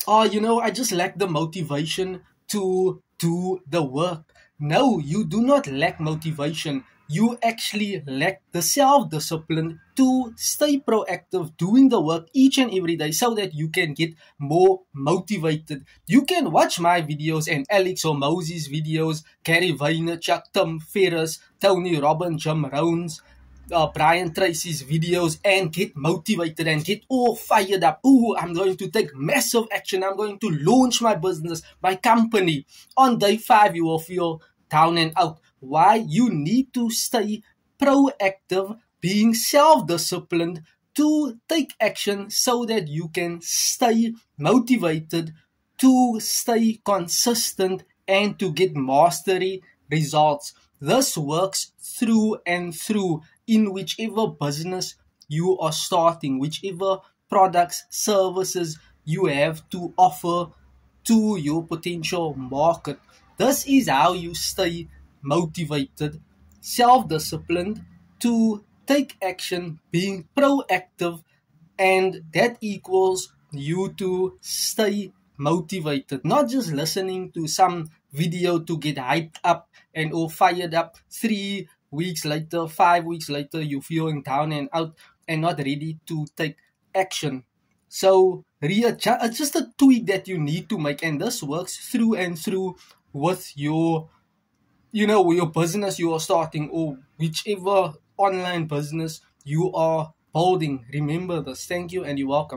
I just lack the motivation to do the work. No, you do not lack motivation. You actually lack the self discipline to stay proactive doing the work each and every day so that you can get more motivated. You can watch my videos and Alex or Moses' videos, Gary Vaynerchuk, Tim Ferriss, Tony Robbins, Jim Rohns, Brian Tracy's videos and get motivated and get all fired up. Oh, I'm going to take massive action. I'm going to launch my business, my company. On day 5, you will feel down and out. Why? You need to stay proactive, being self-disciplined to take action so that you can stay motivated, to stay consistent, and to get mastery results. This works through and through in whichever business you are starting, whichever products, services you have to offer to your potential market. This is how you stay motivated, self disciplined to take action, being proactive, and that equals you to stay motivated, not just listening to some video to get hyped up and all fired up. 3 weeks later, 5 weeks later, you're feeling down and out and not ready to take action. So readjust. It's just a tweak that you need to make, and this works through and through with your your business you are starting or whichever online business you are building. Remember this. Thank you and you're welcome.